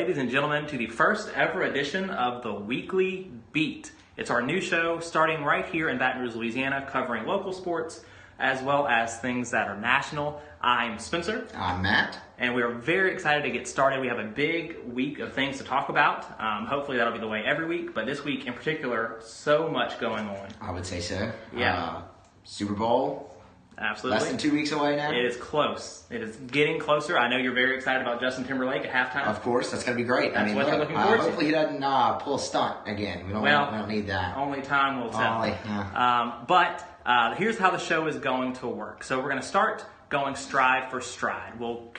ladies and gentlemen, to the first ever edition of the Weekly Beat. It's our new show starting right here in Baton Rouge, Louisiana, covering local sports as well as things that are national. I'm Spencer. I'm Matt. And we are very excited to get started. We have a big week of things to talk about. Hopefully that'll be the way every week, but this week in particular, so much going on. I would say so. Yeah. Super Bowl. Absolutely. Less than 2 weeks away now. It is close. It is getting closer. I know you're very excited about Justin Timberlake at halftime. Of course, that's going to be great. That's what they're looking forward to. Hopefully he doesn't pull a stunt again. We don't need that. Only time will tell. But here's how the show is going to work. So we're going to start going stride for stride. We'll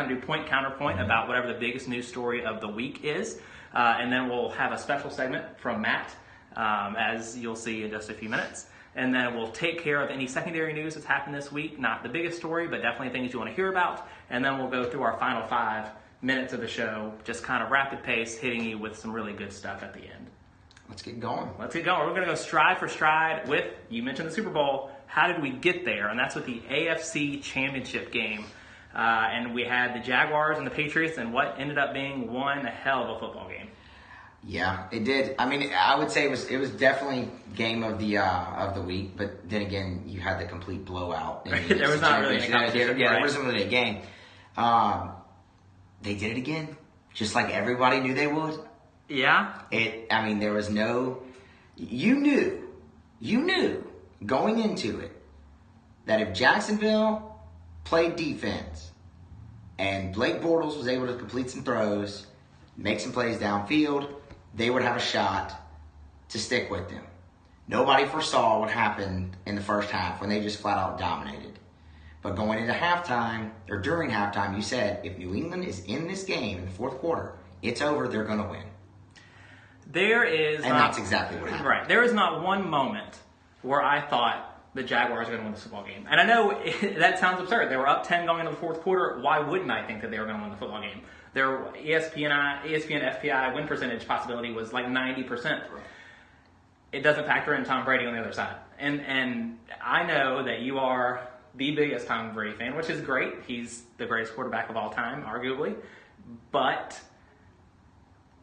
do point counterpoint about whatever the biggest news story of the week is. And then we'll have a special segment from Matt, as you'll see in just a few minutes. And then we'll take care of any secondary news that's happened this week. Not the biggest story, but definitely things you want to hear about. And then we'll go through our final 5 minutes of the show, just kind of rapid pace, hitting you with some really good stuff at the end. Let's get going. We're going to go stride for stride with, you mentioned the Super Bowl. How did we get there? And that's with the AFC Championship game. And we had the Jaguars and the Patriots and what ended up being one hell of a football game. Yeah, it did. I mean, I would say it was definitely game of the week, but then again, you had the complete blowout. There was not really any competition. Yeah, there wasn't really a game. They did it again, just like everybody knew they would. Yeah. There was no. You knew going into it that if Jacksonville played defense and Blake Bortles was able to complete some throws, make some plays downfield, they would have a shot to stick with them. Nobody foresaw what happened in the first half when they just flat out dominated. But going into halftime, or during halftime, you said, if New England is in this game in the fourth quarter, it's over, they're going to win. That's exactly what happened. Right. There is not one moment where I thought the Jaguars were going to win the football game. And I know that sounds absurd. They were up 10 going into the fourth quarter. Why wouldn't I think that they were going to win the football game? Their ESPN FPI win percentage possibility was like 90%. It doesn't factor in Tom Brady on the other side. And I know that you are the biggest Tom Brady fan, which is great. He's the greatest quarterback of all time, arguably. But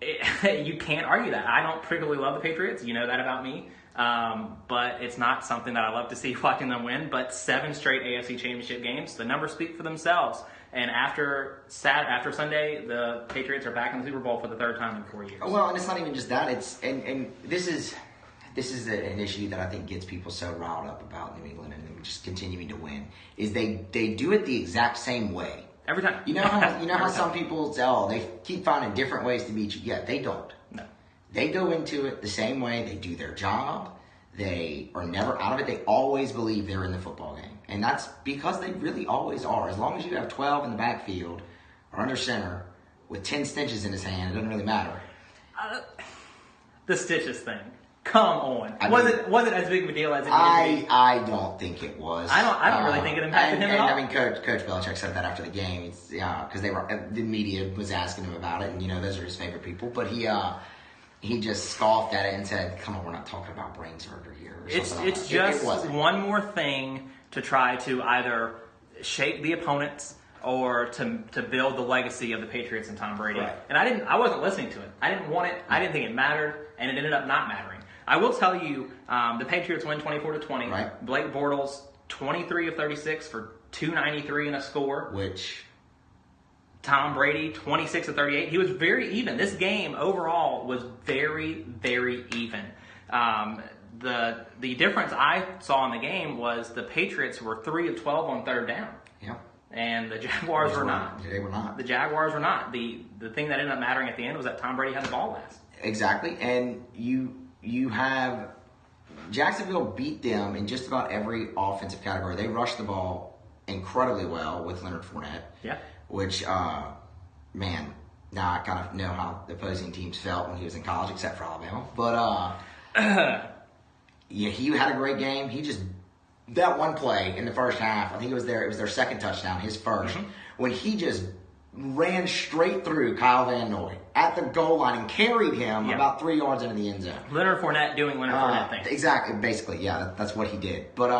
you can't argue that. I don't particularly love the Patriots. You know that about me. But it's not something that I love to see watching them win. But 7 straight AFC Championship games, the numbers speak for themselves. And after Sunday, the Patriots are back in the Super Bowl for the 3rd time in 4 years. Well, and it's not even just that. It's and this is an issue that I think gets people so riled up about New England and them just continuing to win. Is they do it the exact same way every time. You know how some people say, they keep finding different ways to beat you. Yeah, they don't. No. They go into it the same way. They do their job. They are never out of it. They always believe they're in the football game. And that's because they really always are. As long as you have 12 in the backfield or under center with 10 stitches in his hand, it doesn't really matter. The stitches thing. Come on. Was it as big of a deal as it is? I don't think it was. I don't really think it impacted him at all. I mean, Coach Belichick said that after the game. Because the media was asking him about it, and those are his favorite people. But he just scoffed at it and said, "Come on, we're not talking about brain surgery here." It's just one more thing to try to either shake the opponents or to build the legacy of the Patriots and Tom Brady. Right. And I wasn't listening to it. I didn't want it. I didn't think it mattered, and it ended up not mattering. I will tell you, the Patriots win 24-20. Right. Blake Bortles 23 of 36 for 293 and a score. Which Tom Brady 26 of 38. He was very even. This game overall was very, very even. The difference I saw in the game was the Patriots were 3 of 12 on 3rd down. Yeah. And the Jaguars were not. They were not. The Jaguars were not. The thing that ended up mattering at the end was that Tom Brady had the ball last. Exactly. And you have Jacksonville beat them in just about every offensive category. They rushed the ball incredibly well with Leonard Fournette. Yeah. Which, now I kind of know how the opposing teams felt when he was in college, except for Alabama. But, he had a great game. That one play in the first half, I think it was their 2nd touchdown, his first, when he just ran straight through Kyle Van Noy at the goal line and carried him about 3 yards into the end zone. Leonard Fournette doing Leonard Fournette things. Exactly, basically, yeah, that's what he did. But,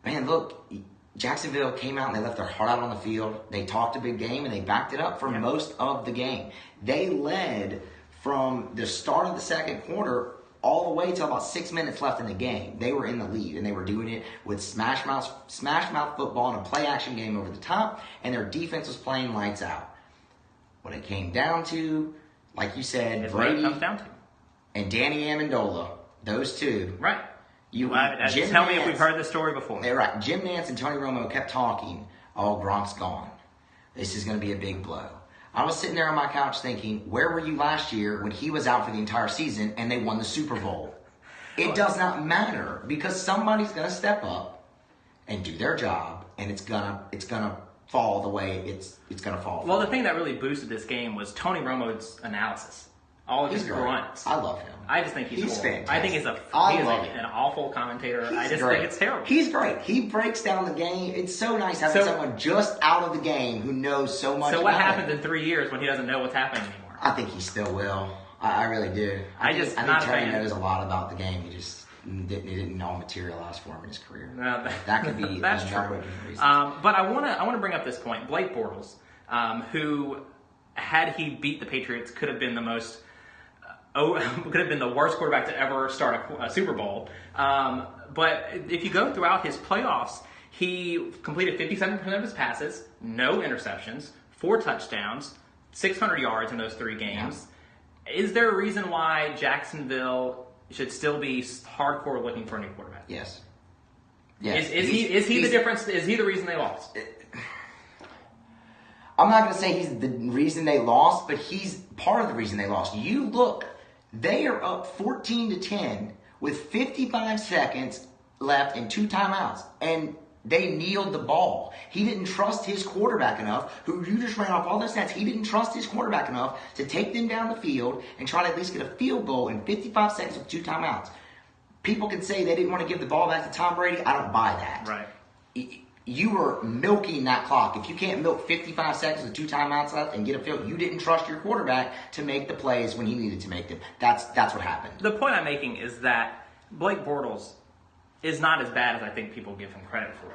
look, Jacksonville came out and they left their heart out on the field. They talked a big game and they backed it up for most of the game. They led from the start of the second quarter all the way till about 6 minutes left in the game. They were in the lead, and they were doing it with smash mouth football and a play action game over the top, and their defense was playing lights out. When it came down to, like you said, It's Brady what it comes down to. and Danny Amendola, those two. Right. Tell me if we've heard this story before. They're right. Jim Nantz and Tony Romo kept talking, oh, Gronk's gone. This is going to be a big blow. I was sitting there on my couch thinking, where were you last year when he was out for the entire season and they won the Super Bowl? It does not matter because somebody's going to step up and do their job, and it's gonna fall the way it's going to fall. Well, the thing that really boosted this game was Tony Romo's analysis. All of his grunts. I love him. I just think he's fantastic. I think he's an awful commentator. I just think it's terrible. He's great. He breaks down the game. It's so nice having someone just out of the game who knows so much. So what happens in 3 years when he doesn't know what's happening anymore? I think he still will. I really do. I think Terry knows a lot about the game. He just didn't all materialize for him in his career. No, that could be that's true. But I want to bring up this point. Blake Bortles, who had he beat the Patriots, could have been the worst quarterback to ever start a Super Bowl. But if you go throughout his playoffs, he completed 57% of his passes, no interceptions, 4 touchdowns, 600 yards in those 3 games. Yeah. Is there a reason why Jacksonville should still be hardcore looking for a new quarterback? Yes. Is he the difference? Is he the reason they lost? I'm not going to say he's the reason they lost, but he's part of the reason they lost. You look, they are up 14-10 with 55 seconds left and 2 timeouts, and they kneeled the ball. He didn't trust his quarterback enough, who you just ran off all those stats. He didn't trust his quarterback enough to take them down the field and try to at least get a field goal in 55 seconds with 2 timeouts. People can say they didn't want to give the ball back to Tom Brady. I don't buy that. Right. You were milking that clock. If you can't milk 55 seconds with 2 timeouts left and get a field, you didn't trust your quarterback to make the plays when he needed to make them. That's what happened. The point I'm making is that Blake Bortles is not as bad as I think people give him credit for.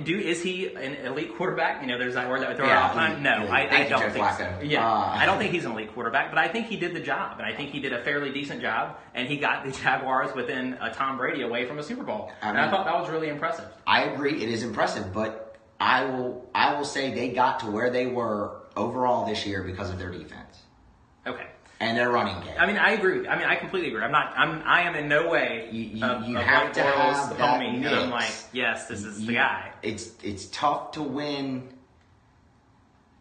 Is he an elite quarterback? There's that word that we throw around. No, I don't think so. I don't think he's an elite quarterback, but I think he did the job, and I think he did a fairly decent job, and he got the Jaguars within a Tom Brady away from a Super Bowl. I thought that was really impressive. I agree, it is impressive, but I will say they got to where they were overall this year because of their defense. Okay. And their running game. I agree. I completely agree. I am in no way you have to have that homie. mix. I'm like, yes, this is the guy. It's tough to win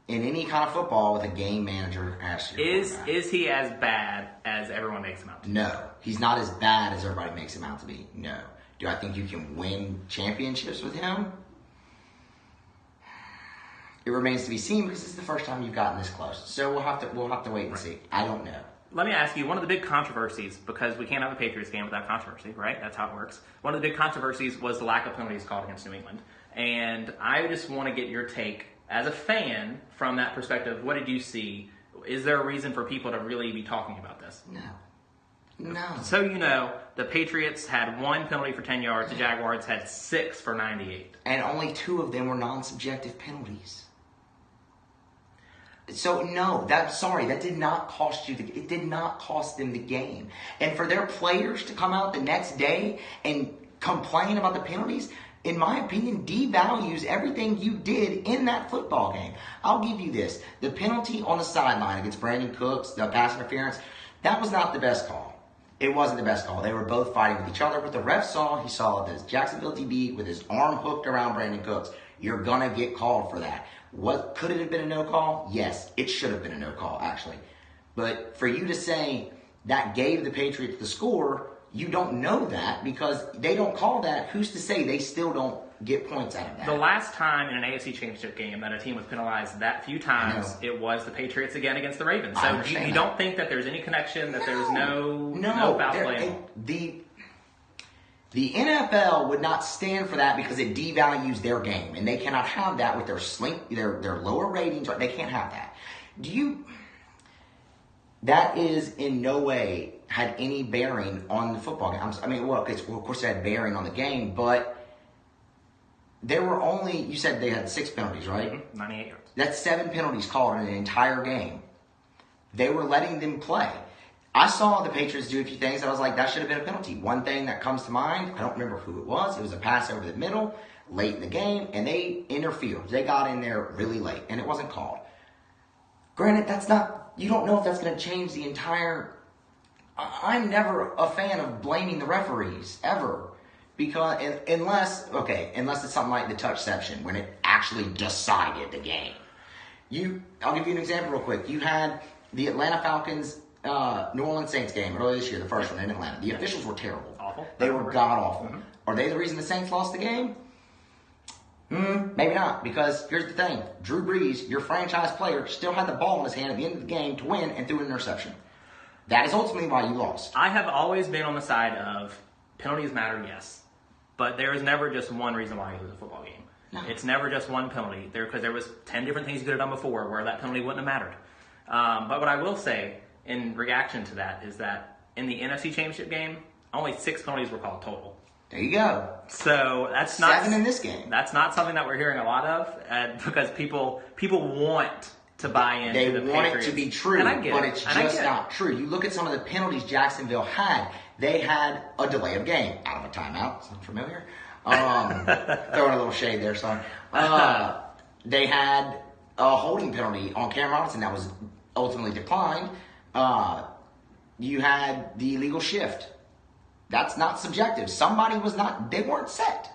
in any kind of football with a game manager as your quarterback. Is he as bad as everyone makes him out to be? No, he's not as bad as everybody makes him out to be. No. Do I think you can win championships with him? It remains to be seen because it's the first time you've gotten this close. So we'll have to wait and see. I don't know. Let me ask you, one of the big controversies, because we can't have a Patriots game without controversy, right? That's how it works. One of the big controversies was the lack of penalties called against New England. And I just want to get your take as a fan from that perspective. What did you see? Is there a reason for people to really be talking about this? No. So the Patriots had 1 penalty for 10 yards. The Jaguars had 6 for 98. And only 2 of them were non-subjective penalties. So no, that did not cost you. It did not cost them the game. And for their players to come out the next day and complain about the penalties, in my opinion, devalues everything you did in that football game. I'll give you this: the penalty on the sideline against Brandon Cooks, the pass interference, that was not the best call. It wasn't the best call. They were both fighting with each other. What the ref saw, he saw this Jacksonville DB with his arm hooked around Brandon Cooks. You're gonna get called for that. What could it have been a no call? Yes, it should have been a no call, actually. But for you to say that gave the Patriots the score, you don't know that because they don't call that. Who's to say they still don't get points out of that? The last time in an AFC Championship game that a team was penalized that few times, it was the Patriots again against the Ravens. So you don't think that there's any connection, that there's no foul play? The NFL would not stand for that because it devalues their game, and they cannot have that with their lower ratings. They can't have that. That is in no way had any bearing on the football game. Of course it had bearing on the game, but there were only, you said they had 6 penalties, right? Mm-hmm. 98 yards. That's 7 penalties called in an entire game. They were letting them play. I saw the Patriots do a few things. I was like, that should have been a penalty. One thing that comes to mind, I don't remember who it was. It was a pass over the middle, late in the game, and they interfered. They got in there really late, and it wasn't called. Granted, you don't know if that's going to change the entire... I'm never a fan of blaming the referees, ever. Because, unless it's something like the touchception, when it actually decided the game. I'll give you an example real quick. You had the Atlanta Falcons... New Orleans Saints game earlier this year, the first one in Atlanta. The officials were terrible. Awful. They were god-awful. Mm-hmm. Are they the reason the Saints lost the game? Maybe not, because here's the thing. Drew Brees, your franchise player, still had the ball in his hand at the end of the game to win and threw an interception. That is ultimately why you lost. I have always been on the side of penalties matter, yes. But there is never just one reason why you lose a football game. No. It's never just one penalty. Because there was 10 different things you could have done before where that penalty wouldn't have mattered. But what I will say... in reaction to that is that in the NFC Championship game, only 6 penalties were called total. There you go. So that's not 7 in this game. That's not something that we're hearing a lot of because people want to buy into the Patriots. They want it to be true, but it's just not true. You look at some of the penalties Jacksonville had. They had a delay of game out of a timeout. Sound familiar? Throwing a little shade there, son. They had a holding penalty on Cam Robinson that was ultimately declined. You had the illegal shift. That's not subjective. They weren't set.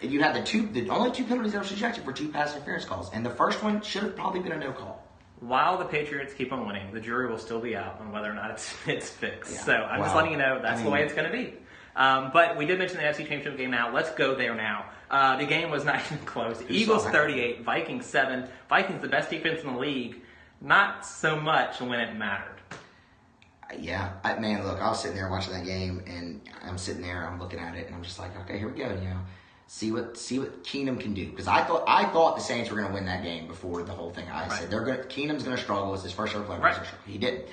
And you had the only 2 penalties that were subjective were 2 pass interference calls. And the first one should have probably been a no call. While the Patriots keep on winning, the jury will still be out on whether or not it's fixed. Yeah. So I'm just letting you know that's the way it's going to be. But we did mention the NFC Championship game now. Let's go there now. The game was not even close. Eagles 38, Vikings 7. Vikings the best defense in the league. Not so much when it mattered. Yeah, man, look, I was sitting there watching that game, and I'm sitting there, I'm looking at it, and I'm just like, okay, here we go, see what Keenum can do. Because I thought the Saints were going to win that game before the whole thing. I said Keenum's going to struggle. It's his first year playing. Right. He didn't,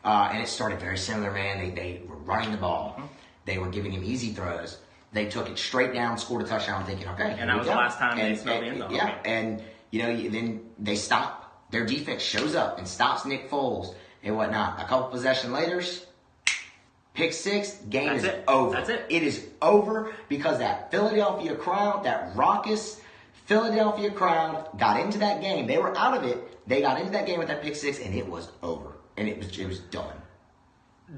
and it started very similar, man. They were running the ball. Mm-hmm. They were giving him easy throws. They took it straight down, scored a touchdown, thinking, okay, and that was the last time they smelled the end zone. Yeah, and then they stop. Their defense shows up and stops Nick Foles and whatnot. A couple possession later, pick 6, game is over. That's it. It is over because that Philadelphia crowd, that raucous Philadelphia crowd got into that game. They were out of it. They got into that game with that pick 6, and it was over. And it was done.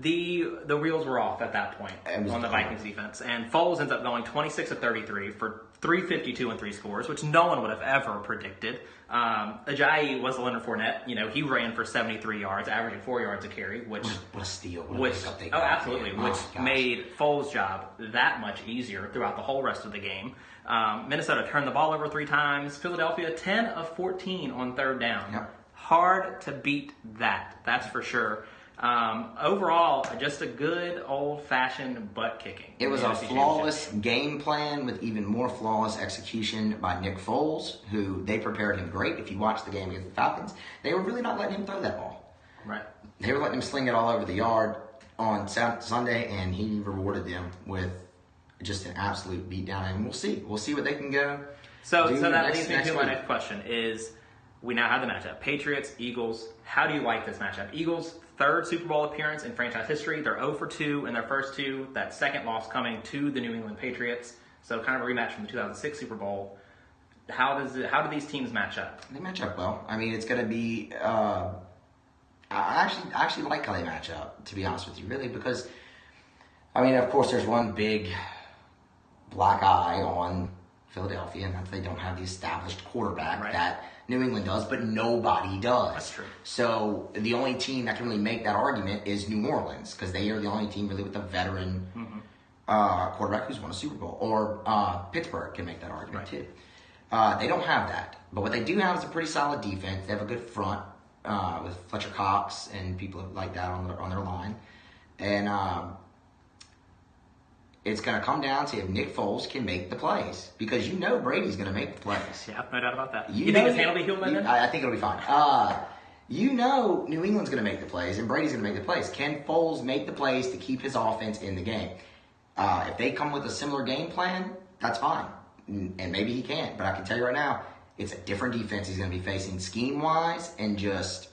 The wheels were off at that point on the Vikings defense. And Foles ends up going 26 of 33 for 352 and 3 scores, which no one would have ever predicted. Ajayi was Leonard Fournette. He ran for 73 yards, averaging 4 yards a carry, which... What a steal. What a pickup they got. Oh, absolutely. Which made Foles' job that much easier throughout the whole rest of the game. Minnesota turned the ball over 3 times. Philadelphia, 10 of 14 on 3rd down. Yep. Hard to beat that's for sure. Overall, just a good old-fashioned butt kicking. It was a flawless game plan with even more flawless execution by Nick Foles, who they prepared him great. If you watch the game against the Falcons, they were really not letting him throw that ball. Right. They were letting him sling it all over the yard on Sunday, and he rewarded them with just an absolute beatdown. And we'll see. We'll see what they can go. So that leads me to my next question is, we now have the matchup. Patriots, Eagles. How do you like this matchup? Eagles, 3rd Super Bowl appearance in franchise history. They're 0-2 in their first 2. That second loss coming to the New England Patriots. So kind of a rematch from the 2006 Super Bowl. How do these teams match up? They match up well. I mean, it's going to be... I actually like how they match up, to be honest with you, really, because, I mean, of course, there's one big black eye on Philadelphia, and that they don't have the established quarterback that New England does, but nobody does. That's true. So the only team that can really make that argument is New Orleans, because they are the only team really with a veteran quarterback who's won a Super Bowl. Or Pittsburgh can make that argument too. They don't have that. But what they do have is a pretty solid defense. They have a good front with Fletcher Cox and people like that on their line. And it's going to come down to if Nick Foles can make the plays. Because Brady's going to make the plays. Yeah, no doubt about that. You think his hand will be healed by then? I think it'll be fine. New England's going to make the plays, and Brady's going to make the plays. Can Foles make the plays to keep his offense in the game? If they come with a similar game plan, that's fine. and maybe he can't, but I can tell you right now, it's a different defense he's going to be facing scheme-wise and just...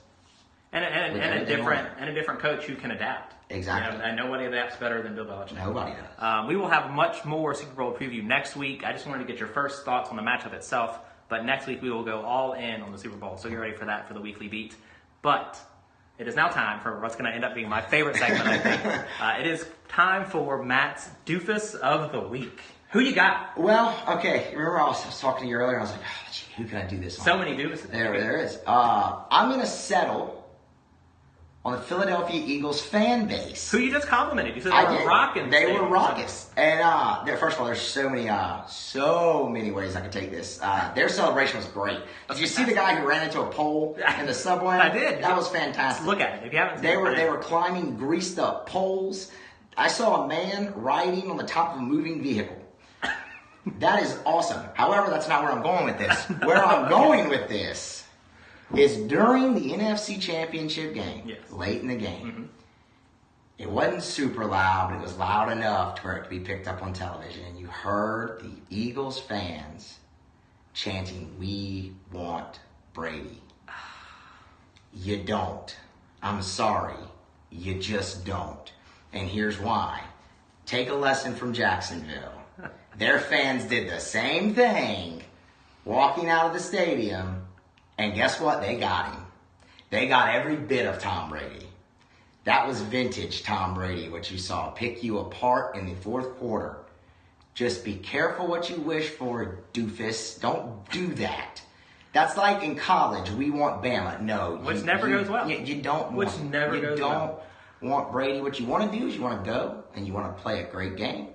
And a different coach who can adapt. Exactly. And nobody adapts better than Bill Belichick. Nobody does. We will have much more Super Bowl preview next week. I just wanted to get your first thoughts on the matchup itself. But next week we will go all in on the Super Bowl. So get ready for that for the weekly beat. But it is now time for what's going to end up being my favorite segment, I think. It is time for Matt's Doofus of the Week. Who you got? Well, okay. Remember I was talking to you earlier and I was like, oh, gee, who can I do this on? So many Doofuses. There is. I'm going to settle on the Philadelphia Eagles fan base. Who you just complimented. You said they were rocking. They were raucous. And first of all, there's so many ways I could take this. Their celebration was great. Did you see the guy who ran into a pole in the subway? I did. That was fantastic. Look at it. If you haven't seen they were climbing greased up poles. I saw a man riding on the top of a moving vehicle. That is awesome. However, that's not where I'm going with this. Where I'm going with this is during the NFC Championship game, late in the game. It wasn't super loud, but it was loud enough for it to be picked up on television. And you heard the Eagles fans chanting, "We want Brady." You don't. I'm sorry. You just don't. And here's why. Take a lesson from Jacksonville. Their fans did the same thing walking out of the stadium. And guess what? They got him. They got every bit of Tom Brady. That was vintage Tom Brady, what you saw. Pick you apart in the fourth quarter. Just be careful what you wish for, doofus. Don't do that. That's like in college, we want Bama. No. Which never goes well. You don't Which never goes well. You don't want Brady. What you want to do is you want to go and you want to play a great game.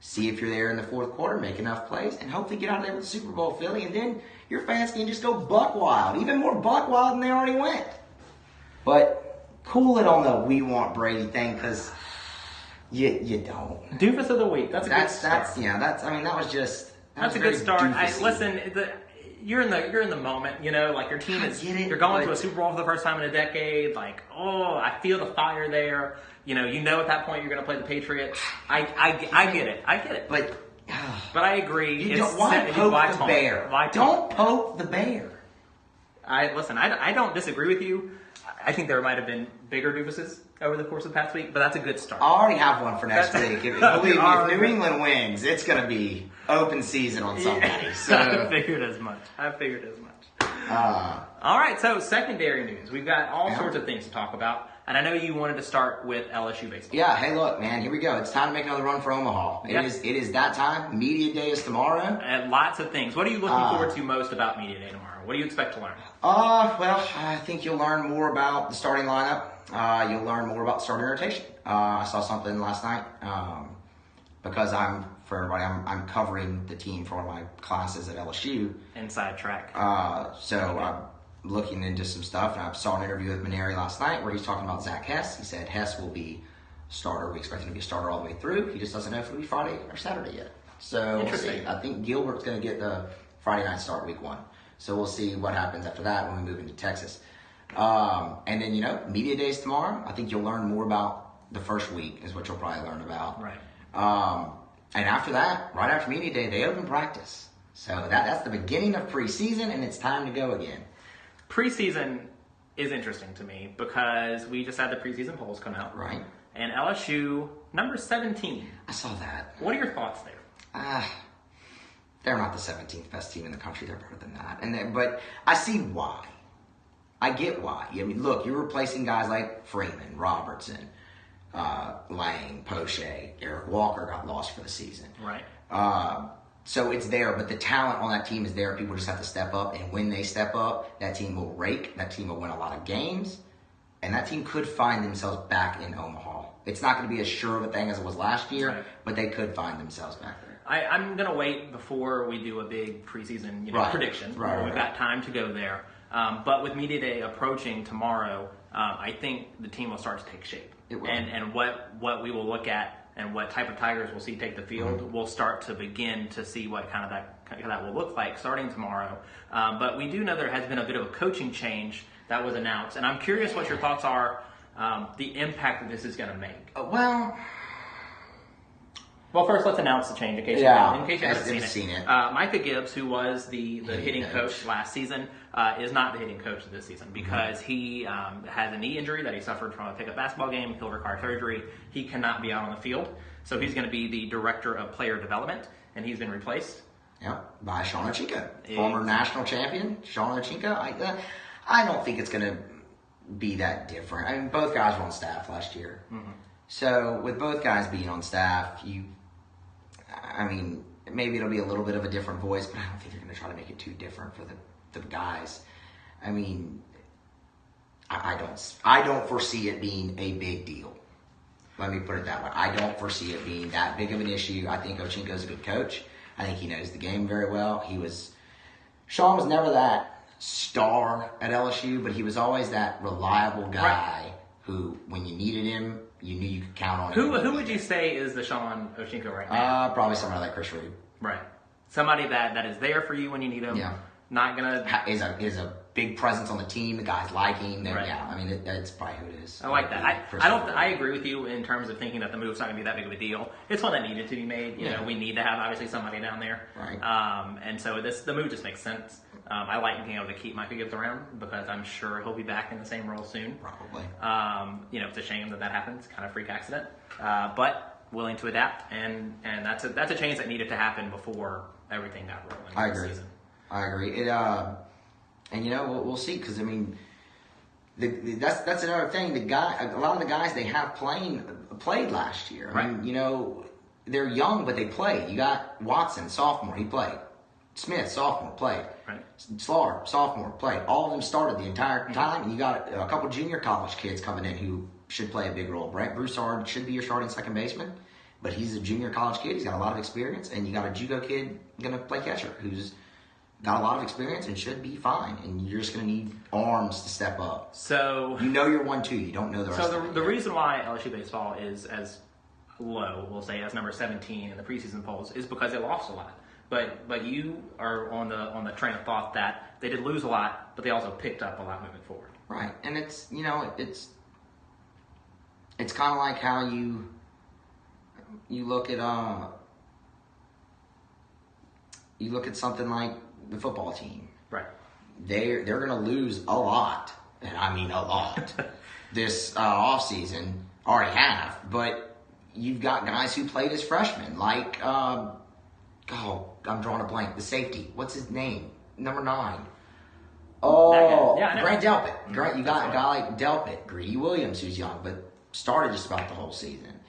See if you're there in the fourth quarter, make enough plays, and hopefully get out of there with the Super Bowl, Philly, and then your fans can just go buck wild, even more buck wild than they already went. But cool it on the "we want Brady" thing, because you don't. Doofus of the week. That's a good start. That's a good start. You're in the moment, like your team you're going to a Super Bowl for the first time in a decade. Like, I feel the fire there. At that point you're going to play the Patriots. I get it. But I agree. Why poke the bear? Don't poke the bear. I don't disagree with you. I think there might have been bigger doofuses over the course of the past week, but that's a good start. I already have one for next week. Believe me, if New England wins, it's going to be open season on somebody. So. I figured as much. All right, so secondary news. We've got all sorts of things to talk about. And I know you wanted to start with LSU baseball. Yeah, hey, look, man, here we go. It's time to make another run for Omaha. It is that time. Media Day is tomorrow. And lots of things. What are you looking forward to most about Media Day tomorrow? What do you expect to learn? Well, I think you'll learn more about the starting lineup. You'll learn more about the starting rotation. I saw something last night because I'm covering the team for one of my classes at LSU. Inside track. So I'm looking into some stuff, and I saw an interview with Maneri last night where he's talking about Zach Hess. He said Hess will be starter. We expect him to be a starter all the way through. He just doesn't know if it'll be Friday or Saturday yet. So we'll see. I think Gilbert's going to get the Friday night start week 1. So we'll see what happens after that when we move into Texas. And then, Media Days tomorrow. I think you'll learn more about the first week is what you'll probably learn about. Right. And after that, right after Media Day, they open practice. So that's the beginning of preseason, and it's time to go again. Preseason is interesting to me because we just had the preseason polls come out. Right. And LSU, number 17. I saw that. What are your thoughts there? They're not the 17th best team in the country. They're better than that. But I see why. I get why. I mean, look, you're replacing guys like Freeman, Robertson, Lang, Poche, Eric Walker got lost for the season. Right. So it's there, but the talent on that team is there. People just have to step up, and when they step up, that team will rake. That team will win a lot of games, and that team could find themselves back in Omaha. It's not going to be as sure of a thing as it was last year, but they could find themselves back there. I'm going to wait before we do a big preseason prediction. We've got time to go there. But with Media Day approaching tomorrow, I think the team will start to take shape. It will. And what we will look at and what type of Tigers we'll see take the field, we'll start to begin to see what kind of that will look like starting tomorrow. But we do know there has been a bit of a coaching change that was announced. And I'm curious what your thoughts are, the impact that this is going to make. Well, first let's announce the change in case you haven't seen it. Micah Gibbs, who was the hitting coach last season, is not the hitting coach this season because he has a knee injury that he suffered from a pickup basketball game. He'll require surgery. He cannot be out on the field. So he's going to be the director of player development, and he's been replaced. Yep, by Sean Ochinko, former national champion. Sean Ochinko. I don't think it's going to be that different. I mean, both guys were on staff last year. Mm-hmm. So with both guys being on staff, maybe it'll be a little bit of a different voice, but I don't think they're going to try to make it too different for the guys. I mean, I don't foresee it being a big deal. Let me put it that way. I don't foresee it being that big of an issue. I think Ochinko's a good coach. I think he knows the game very well. Sean was never that star at LSU, but he was always that reliable guy who, when you needed him, you knew you could count on him. Who would you say is the Sean Ochinko right now? Probably somebody like Chris Reed. Right. Somebody that is there for you when you need him. Yeah. Not gonna is a big presence on the team. The guys like him. Right. Yeah. I mean, it's probably who it is. I like that. I agree with you in terms of thinking that the move's not gonna be that big of a deal. It's one that needed to be made. You know, we need to have obviously somebody down there. Right. And so the move just makes sense. I like being able to keep Micah Gibbs around because I'm sure he'll be back in the same role soon. Probably. It's a shame that happens. Kind of freak accident. But willing to adapt, and that's a change that needed to happen before everything got rolling. I agree. I agree. We'll see because I mean, that's another thing. A lot of the guys they have played last year. Right. I mean, they're young but they played. You got Watson, sophomore, he played. Smith, sophomore, played. Right. Slaughter, sophomore, played. All of them started the entire time, and you got a couple junior college kids coming in who should play a big role. Brent Broussard should be your starting second baseman, but he's a junior college kid. He's got a lot of experience, and you got a JUCO kid going to play catcher who's got a lot of experience and should be fine, and you're just going to need arms to step up. So you're 1-2. You don't know the rest. So the reason why LSU baseball is as low, we'll say, as number 17 in the preseason polls, is because they lost a lot. But you are on the train of thought that they did lose a lot, but they also picked up a lot moving forward. Right, and it's kind of like how you look at something like the football team. Right. They're going to lose a lot, and I mean a lot, this offseason, already have, but you've got guys who played as freshmen, like, I'm drawing a blank, the safety. What's his name? Number 9. Oh, yeah, Grant Delpit. You got a guy like Delpit, Greedy Williams, who's young, but started just about the whole season.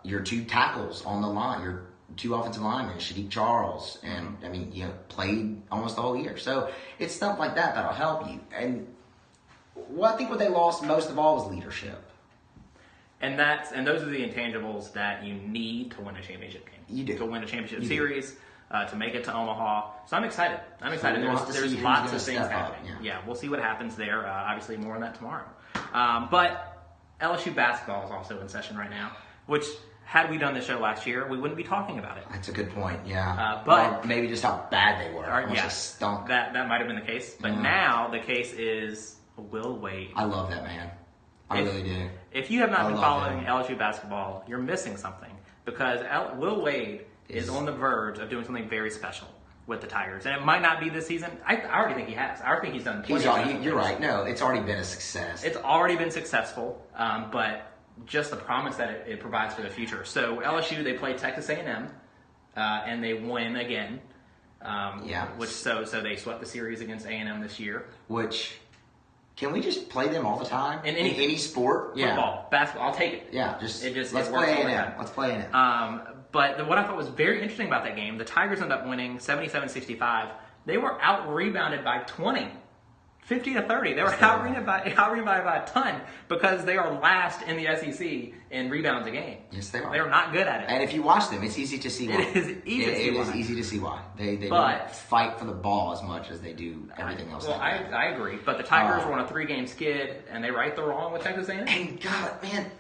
Your 2 tackles on the line, your 2 offensive linemen, Shadiq Charles, and played almost the whole year. So it's stuff like that that'll help you. And I think what they lost most of all was leadership. And those are the intangibles that you need to win a championship game. You do. To win a championship series, to make it to Omaha. So I'm excited. There's lots of things happening. Yeah, we'll see what happens there. Obviously, more on that tomorrow. But LSU basketball is also in session right now, which, had we done this show last year, we wouldn't be talking about it. That's a good point, yeah. But or maybe just how bad they were. Stunk. That might have been the case. But now the case is Will Wade. I love that man. I really do. If you have not been following LSU basketball, you're missing something. Because Will Wade is on the verge of doing something very special with the Tigers. And it might not be this season. I already think he has. I already think he's done plenty. You're right. No, it's already been a success. It's already been successful. But just the promise that it provides for the future. So LSU, they play Texas A&M, and they win again. So they swept the series against A&M this year. Can we just play them all the time? In any sport? Football, basketball, I'll take it. Yeah, let's play A&M. Let's play A&M. But what I thought was very interesting about that game, the Tigers ended up winning 77-65. They were out-rebounded by 20. 50-30. They were out-rebounded by a ton because they are last in the SEC in rebounds a game. Yes, they are. They are not good at it. And if you watch them, it's easy to see why. It is easy to see why. They don't fight for the ball as much as they do everything else. Well, I agree. But the Tigers were on a 3-game skid, and they right the wrong with Texas A&M. And God, man,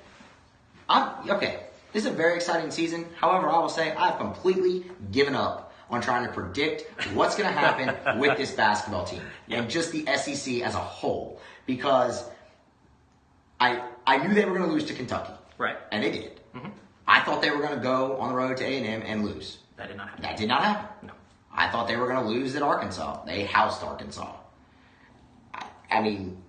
okay. This is a very exciting season. However, I will say I've completely given up on trying to predict what's going to happen with this basketball team and just the SEC as a whole, because I knew they were going to lose to Kentucky, right? And they did. Mm-hmm. I thought they were going to go on the road to A&M and lose. That did not happen. That did not happen. No. I thought they were going to lose at Arkansas. They housed Arkansas. I mean,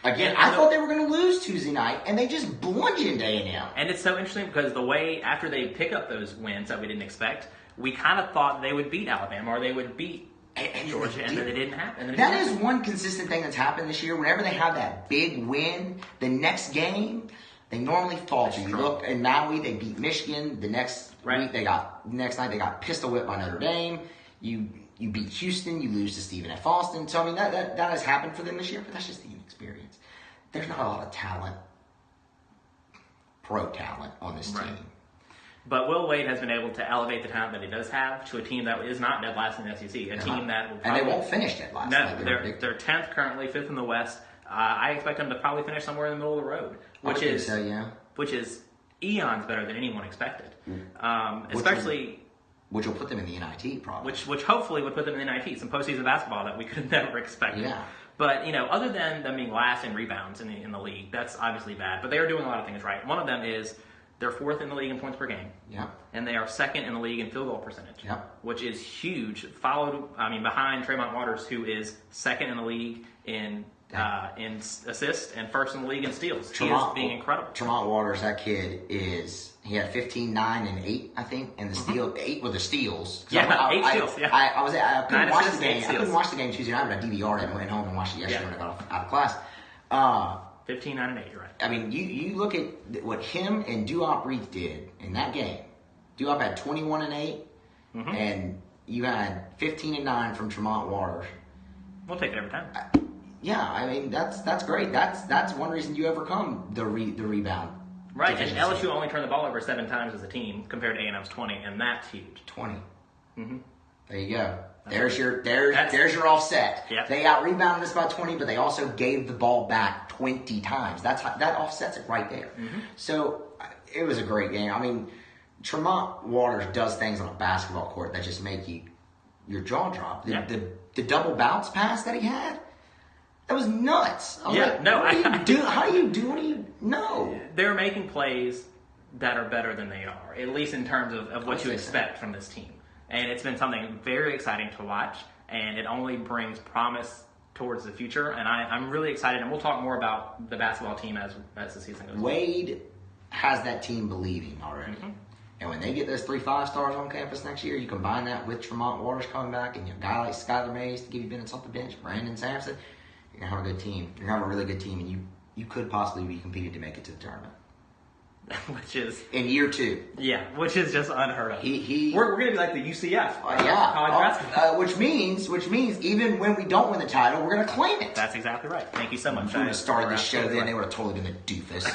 again, I thought they were going to lose Tuesday night, and they just bludgeoned A&M. And it's so interesting because the way, after they pick up those wins that we didn't expect, we kind of thought they would beat Alabama or they would beat Georgia, and then it didn't happen. That is one consistent thing that's happened this year. Whenever they have that big win, the next game, they normally falter. You look in Maui, they beat Michigan. The next week, next night they got pistol whipped by Notre Dame. You beat Houston, you lose to Stephen F. Austin. So I mean that has happened for them this year, but that's just the inexperience. There's not a lot of talent, pro talent on this team. But Will Wade has been able to elevate the talent that he does have to a team that is not dead last in the SEC. Team that will probably, and they won't finish dead last. No, they're 10th currently, 5th in the West. I expect them to probably finish somewhere in the middle of the road, which is eons better than anyone expected. Especially, which will put them in the NIT probably. Which hopefully would put them in the NIT, some postseason basketball that we could have never expected. Yeah. But other than them being last in rebounds in the league, that's obviously bad. But they are doing a lot of things right. One of them is they're 4th in the league in points per game. Yeah. And they are 2nd in the league in field goal percentage. Yeah. Which is huge. Behind Tremont Waters, who is 2nd in the league in assists and 1st in the league in steals. He is being incredible. Tremont Waters, that kid he had 15, 9, and 8, I think, and the steal 8 were the steals. Yeah, 8 steals. Yeah. I couldn't watch the game. I couldn't watch the game Tuesday night, but I DVR'd it and went home and watched it yesterday when I got out of class. 15, 9, and 8, you're right. I mean, you look at what him and Duop Reith did in that game. Duop had 21 and 8, and you had 15 and 9 from Tremont Waters. We'll take it every time. Yeah, I mean that's great. That's one reason you overcome the rebound. Right, and LSU only turned the ball over 7 times as a team compared to A&M's 20, and that's huge. 20. Mm-hmm. There you go. There's your offset. Yep. They out-rebounded us by 20, but they also gave the ball back 20 times. That offsets it right there. Mm-hmm. So it was a great game. I mean, Tremont Waters does things on a basketball court that just make your jaw drop. The double bounce pass that he had, that was nuts. I was like, how do you do it? No. They're making plays that are better than they are, at least in terms of what you expect from this team. And it's been something very exciting to watch, and it only brings promise towards the future. And I'm really excited, and we'll talk more about the basketball team as the season goes on. Wade has that team believing already. Mm-hmm. And when they get those 3 5-stars on campus next year, you combine that with Tremont Waters coming back, and a guy like Skylar Mays to give you minutes off the bench, Brandon Sampson, you're going to have a good team. You're going to have a really good team, and you could possibly be competing to make it to the tournament. Which is in year 2. Yeah, which is just unheard of. We're going to be like the UCF. College basketball. Which means even when we don't win the title, we're going to claim it. That's exactly right. Thank you so much. If we would have started this show then, they would have totally been the doofus.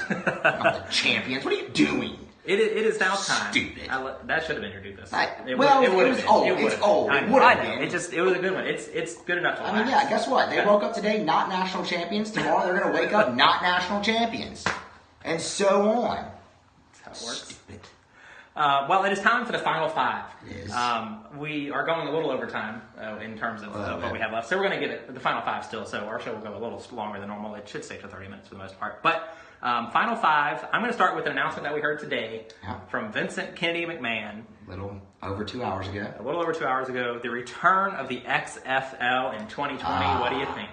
Not the champions. What are you doing? It is now time. Stupid. That should have been your doofus. It was old. It's old. It would have been. It was a good one. It's good enough to last. I mean, yeah, guess what? They woke up today not national champions. Tomorrow they're going to wake up not national champions. And so on. Works. Well, it is time for the final 5. It is. We are going a little over time in terms of what we have left. So we're going to get the final 5 still. So our show will go a little longer than normal. It should stay for 30 minutes for the most part. But final 5, I'm going to start with an announcement that we heard today from Vincent Kennedy McMahon. A little over 2 hours ago. The return of the XFL in 2020. What do you think?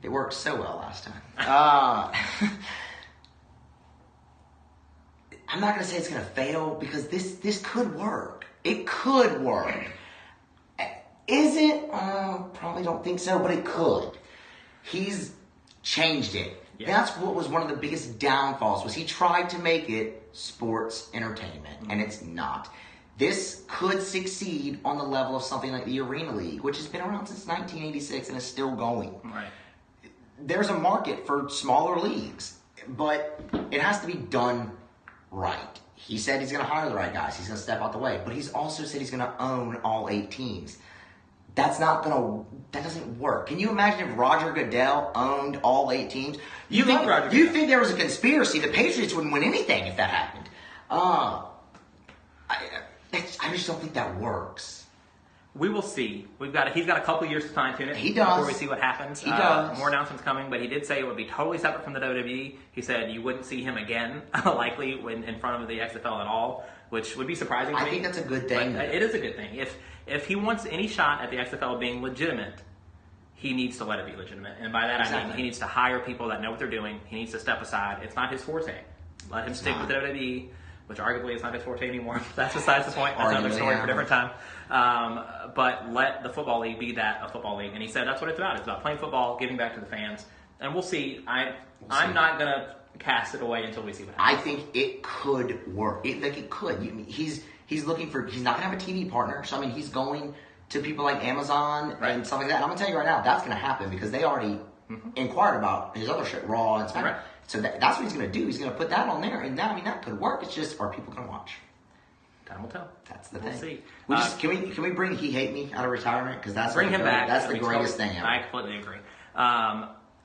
It worked so well last time. I'm not going to say it's going to fail because this could work. It could work. Is it? Probably don't think so, but it could. He's changed it. Yeah. That's what was one of the biggest downfalls, was he tried to make it sports entertainment, and it's not. This could succeed on the level of something like the Arena League, which has been around since 1986 and is still going. Right. There's a market for smaller leagues, but it has to be done right. He said he's going to hire the right guys. He's going to step out the way. But he's also said he's going to own all 8 teams. That doesn't work. Can you imagine if Roger Goodell owned all 8 teams? You think there was a conspiracy? The Patriots wouldn't win anything if that happened. I just don't think that works. We will see. He's got a couple years to fine tune it. He does. Before we see what happens. He does. More announcements coming, but he did say it would be totally separate from the WWE. He said you wouldn't see him again, likely in front of the XFL at all, which would be surprising to me. I think that's a good thing. It is a good thing. If he wants any shot at the XFL being legitimate, he needs to let it be legitimate. And by that I mean he needs to hire people that know what they're doing. He needs to step aside. It's not his forte. Let him stick with the WWE, which arguably is not his forte anymore. That's besides the point. That's another story for a different time. But let the football league be a football league. And he said that's what it's about. It's about playing football, giving back to the fans. And we'll see. I'm not going to cast it away until we see what happens. I think it could work. It could. He's looking for. He's not going to have a TV partner. So I mean, he's going to people like Amazon and stuff like that. And I'm going to tell you right now, that's going to happen because they already inquired about his other shit, Raw and SmackDown. Right. So that's what he's going to do. He's going to put that on there, and that could work. It's just, are people going to watch? Time will tell. That's the we'll thing. See. Can we bring He Hate Me out of retirement? Because that's bring him back. That's the greatest thing ever. I completely agree.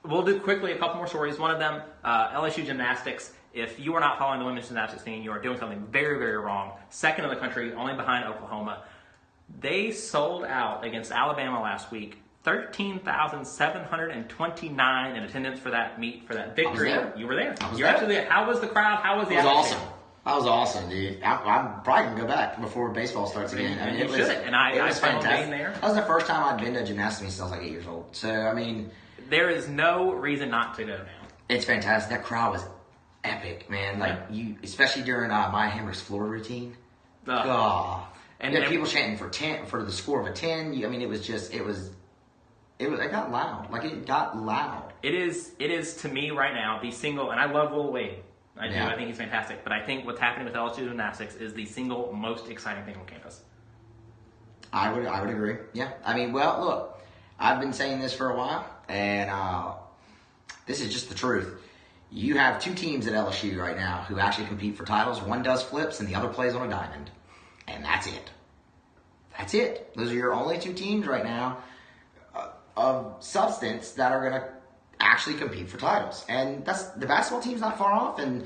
We'll do quickly a couple more stories. One of them, LSU gymnastics. If you are not following the women's gymnastics scene, you are doing something very, very wrong. Second in the country, only behind Oklahoma. They sold out against Alabama last week. 13,729 in attendance for that victory. You were there. I was You're there. actually there. How was the crowd? How was the atmosphere? Awesome. That was awesome, dude. I'm probably going to go back before baseball starts again. I mean, it was fantastic. There. That was the first time I'd been to gymnastics since I was like 8 years old. So, I mean... There is no reason not to go now. It's fantastic. That crowd was epic, man. Like, especially during Maya Hamrick's floor routine. And people chanting for the score of a 10. I mean, it got loud. Like, it got loud. It is to me right now the single, and I love Will Wade. I do. I think he's fantastic. But I think what's happening with LSU gymnastics is the single most exciting thing on campus. I would agree. Yeah. I mean, well, look, I've been saying this for a while, and this is just the truth. You have two teams at LSU right now who actually compete for titles. One does flips, and the other plays on a diamond. And that's it. That's it. Those are your only two teams right now of substance that are going to actually compete for titles. And the basketball team's not far off, and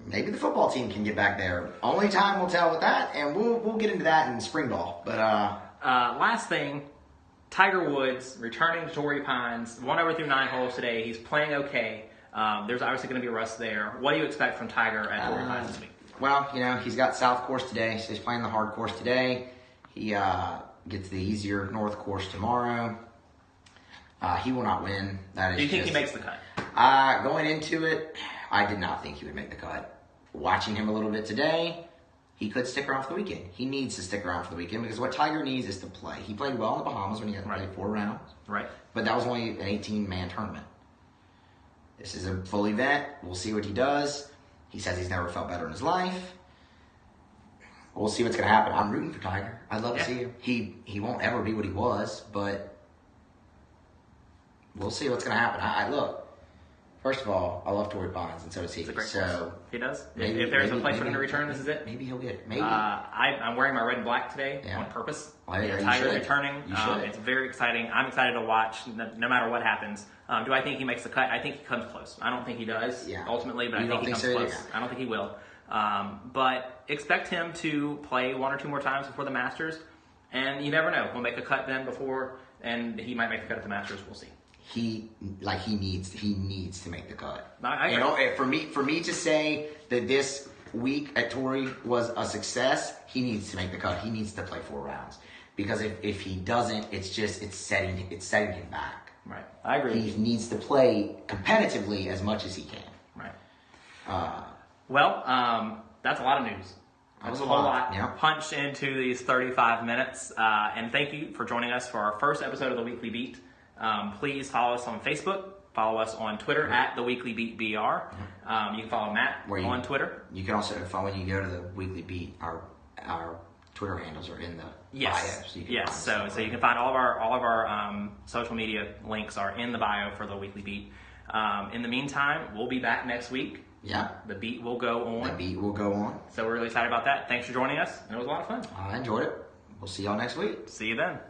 maybe the football team can get back there. Only time will tell with that, and we'll get into that in spring ball. But last thing, Tiger Woods returning to Torrey Pines, 1 over through 9 holes today. He's playing okay. There's obviously going to be a rust there. What do you expect from Tiger at Torrey Pines this week? Well, he's got South course today, so he's playing the hard course today. He gets the easier North course tomorrow. He will not win. Do you think he makes the cut? Going into it, I did not think he would make the cut. Watching him a little bit today, he could stick around for the weekend. He needs to stick around for the weekend because what Tiger needs is to play. He played well in the Bahamas when he had to play 4 rounds. Right. But that was only an 18-man tournament. This is a full event. We'll see what he does. He says he's never felt better in his life. We'll see what's going to happen. I'm rooting for Tiger. I'd love to see him. He won't ever be what he was, but we'll see what's going to happen. Look, first of all, I love Torrey Pines, and so does he. It's a great so course. He does. If there's a place for him to return, this is it. Maybe he'll get it. Maybe. I'm wearing my red and black today on purpose. Tiger returning. It's very exciting. I'm excited to watch no matter what happens. Do I think he makes the cut? I think he comes close. I don't think he does ultimately, but I think he comes close. Yeah. I don't think he will. But expect him to play 1 or 2 more times before the Masters, and you never know. He'll make a cut then before, and he might make the cut at the Masters. We'll see. He needs to make the cut. I for me to say that this week at Torrey was a success, he needs to make the cut. He needs to play 4 rounds because if he doesn't, it's setting him back. Right, I agree. He needs to play competitively as much as he can. Right. That's a lot of news. That was a whole lot punched into these 35 minutes. And thank you for joining us for our first episode of The Weekly Beat. Please follow us on Facebook. Follow us on Twitter at The Weekly Beat BR. You can follow Matt on Twitter. You can also follow when you go to The Weekly Beat. Our Twitter handles are in the bio. So you can find all of our social media links are in the bio for The Weekly Beat. In the meantime, we'll be back next week. Yeah. The beat will go on. So we're really excited about that. Thanks for joining us. It was a lot of fun. I enjoyed it. We'll see y'all next week. See you then.